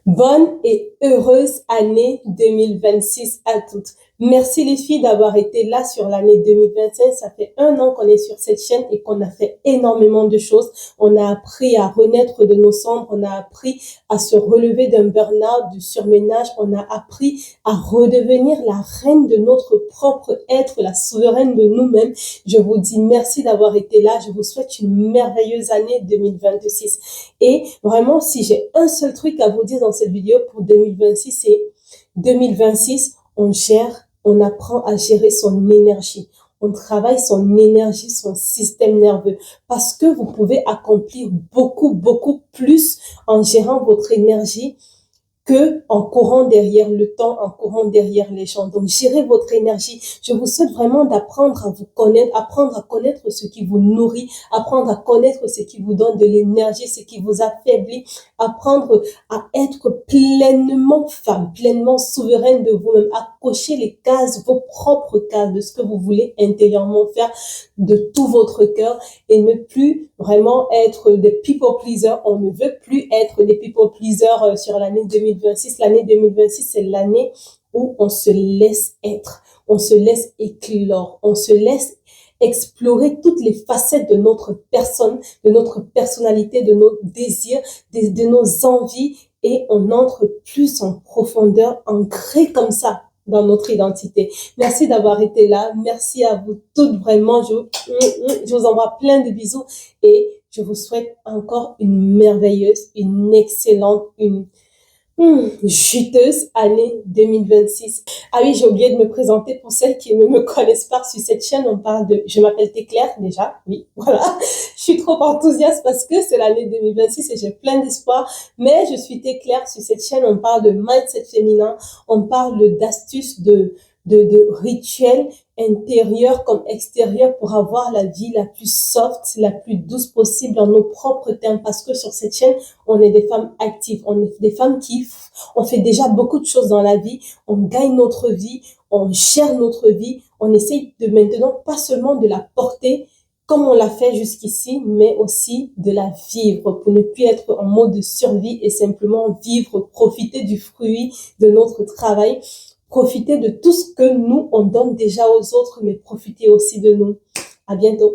Bonne et heureuse année 2026 à toutes. Merci les filles d'avoir été là sur l'année 2025. Ça fait 1 an qu'on est sur cette chaîne et qu'on a fait énormément de choses. On a appris à renaître de nos cendres. On a appris à se relever d'un burn-out, du surménage. On a appris à redevenir la reine de notre propre être, la souveraine de nous-mêmes. Je vous dis merci d'avoir été là. Je vous souhaite une merveilleuse année 2026. Et vraiment, si j'ai un seul truc à vous dire dans cette vidéo pour 2026, c'est 2026, on apprend à gérer son énergie. On travaille son énergie, son système nerveux. Parce que vous pouvez accomplir beaucoup plus en gérant votre énergie que en courant derrière le temps, en courant derrière les gens. Donc, gérez votre énergie. Je vous souhaite vraiment d'apprendre à vous connaître, apprendre à connaître ce qui vous nourrit, apprendre à connaître ce qui vous donne de l'énergie, ce qui vous affaiblit, apprendre à être pleinement femme, pleinement souveraine de vous-même, à cocher les cases, vos propres cases de ce que vous voulez intérieurement faire de tout votre cœur et ne plus vraiment être des people pleasers. On ne veut plus être des people pleasers sur l'année 2026. L'année 2026, c'est l'année où on se laisse être, on se laisse éclore, on se laisse explorer toutes les facettes de notre personne, de notre personnalité, de nos désirs, de nos envies et on entre plus en profondeur, ancré comme ça dans notre identité. Merci d'avoir été là. Merci à vous toutes vraiment. Je vous envoie plein de bisous et je vous souhaite encore une merveilleuse, une excellente, une juteuse année 2026. Ah oui, j'ai oublié de me présenter pour celles qui ne me connaissent pas sur cette chaîne. On parle de, je m'appelle Téclair déjà, oui, voilà. Je suis trop enthousiaste parce que c'est l'année 2026 et j'ai plein d'espoir. Mais je suis Téclair sur cette chaîne. On parle de mindset féminin, on parle d'astuces, de rituels intérieurs comme extérieurs pour avoir la vie la plus soft, la plus douce possible dans nos propres termes. Parce que sur cette chaîne, on est des femmes actives, on est des femmes qui on fait déjà beaucoup de choses dans la vie, on gagne notre vie, on gère notre vie, on essaye de maintenant pas seulement de la porter comme on l'a fait jusqu'ici, mais aussi de la vivre pour ne plus être en mode de survie et simplement vivre, profiter du fruit de notre travail, profiter de tout ce que nous, on donne déjà aux autres, mais profiter aussi de nous. À bientôt.